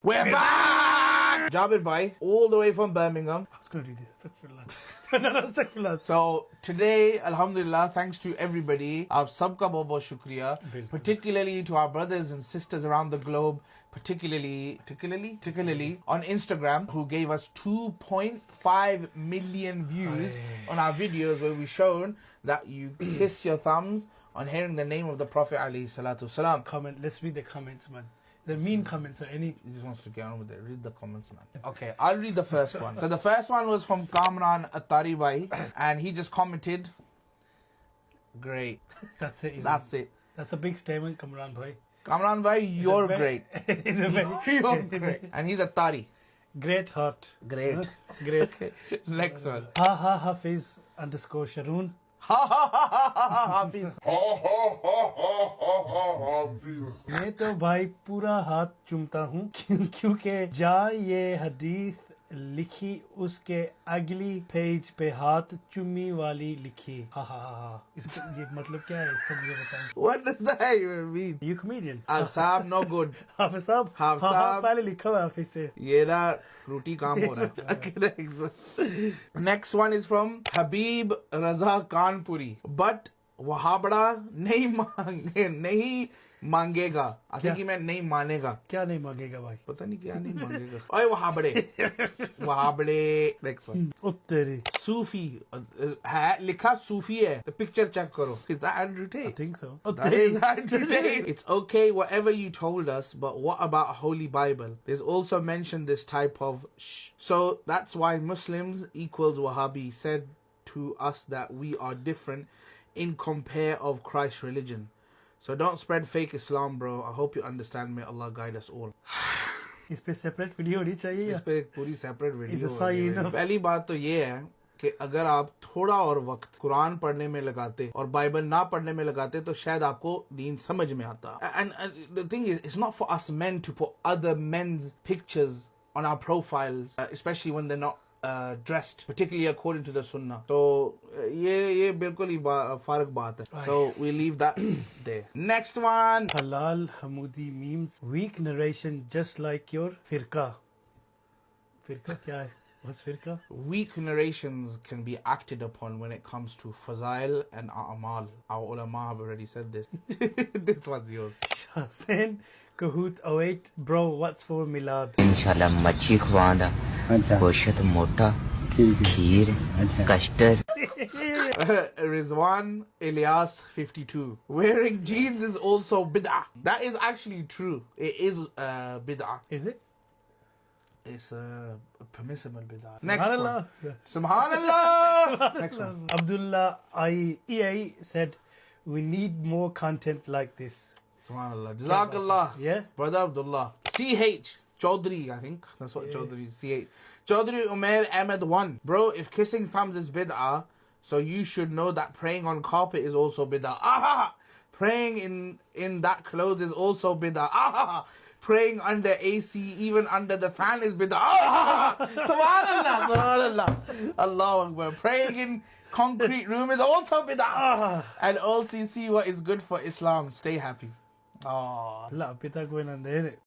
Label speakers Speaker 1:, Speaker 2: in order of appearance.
Speaker 1: We're back! Jabir bhai, all the way from Birmingham.
Speaker 2: I was going to do this. Astaghfirullah.
Speaker 1: So today, alhamdulillah, thanks to everybody, aap sabka bahut bahut shukriya, particularly to our brothers and sisters around the globe, particularly on Instagram, who gave us 2.5 million views on our videos where we shown that you kiss your thumbs on hearing the name of the Prophet alayhi salatu wasalam.
Speaker 2: Comment. Let's read the comments, man. The mean comments or any.
Speaker 1: He just wants to get on with it. Read the comments, man. Okay, I'll read the first one. So the first one was from Kamran Attari bhai, and he just commented, "Great."
Speaker 2: That's it.
Speaker 1: That's it.
Speaker 2: That's a big statement, Kamran bhai.
Speaker 1: Kamran bhai, you're great.
Speaker 2: It's a very,
Speaker 1: You're great. And he's Attari.
Speaker 2: great heart.
Speaker 1: Great.
Speaker 2: Great.
Speaker 1: Next one.
Speaker 2: Ha Hafiz _ Sharoon.
Speaker 1: Ha ha ha ha ha Hafiz.
Speaker 2: मैं तो भाई पूरा हाथ चूमता हूँ क्योंकि जा ये हदीस लिखी उसके अगली पेज पे हाथ चुम्मी वाली लिखी हा इसका ये मतलब क्या है इसका मुझे बताएं.
Speaker 1: What does that even mean?
Speaker 2: You comedian?
Speaker 1: Saab, no good.
Speaker 2: हाफिज साहब पहले लिखा हुआ हाफिज से.
Speaker 1: ये ना रोटी काम हो रहा है. Okay, next one is from Habib Raza Kanpuri. But वहाबड़ा नहीं मांगेगा. I think he meant नहीं मानेगा.
Speaker 2: क्या नहीं मांगेगा भाई?
Speaker 1: पता नहीं क्या नहीं मांगेगा. ओए वहाबड़े. Next one.
Speaker 2: तेरी
Speaker 1: Sufi है लिखा सूफी है. The picture check करो. Is that Andrew Tate?
Speaker 2: I think so.
Speaker 1: That is Andrew Tate. It's okay whatever you told us, but what about Holy Bible? There's also mentioned this type of shh. So that's why Muslims equals Wahhabi said to us that we are different in compare of Christ's religion. So don't spread fake Islam, bro. I hope you understand. May Allah guide us all.
Speaker 2: इस पे separate video होनी चाहिए.
Speaker 1: इस पे पूरी separate video.
Speaker 2: enough.
Speaker 1: पहली बात तो ये है कि अगर आप थोड़ा और वक्त कुरान पढ़ने में लगाते और बाइबल ना पढ़ने में लगाते तो शायद आपको दीन समझ में आता. And the thing is, it's not for us men to put other men's pictures on our profiles, especially when they're not dressed, particularly according to the Sunnah. So ये बिल्कुल ही फारक बात है. So we leave that there. Next one.
Speaker 2: Halal Hamudi memes. Weak narration, just like your firqa. Firqa क्या है? What's firqa?
Speaker 1: Weak narrations can be acted upon when it comes to fazail and a'mal. Our ulama have already said this. This one's yours.
Speaker 2: Hussein Kahoot 08. Bro, what's for Milad?
Speaker 3: इंशाल्लाह मच्छी खवांदा गोश्त मोटा खीर custard.
Speaker 1: Rizwan Ilyas 52. Wearing jeans is also bid'ah. That is actually true. It is bid'ah.
Speaker 2: Is it?
Speaker 1: It's permissible bid'ah.
Speaker 2: Subhanallah.
Speaker 1: Subhanallah. Next one.
Speaker 2: Abdullah EA said, we need more content like this.
Speaker 1: Subhanallah. Jazakallah.
Speaker 2: Yeah.
Speaker 1: Brother Abdullah. CH Chaudhry, I think. That's what Chaudhry is. CH. Chaudhry Umair Ahmed 1. Bro, if kissing thumbs is bid'ah, so you should know that praying on carpet is also bid'ah. Aha! Praying in that clothes is also bid'ah. Aha! Praying under AC, even under the fan is bid'ah. Ah! Subhanallah, subhanallah. Allahu Akbar. Praying in concrete room is also bid'ah. And also see what is good for Islam. Stay happy.
Speaker 2: La pita ko in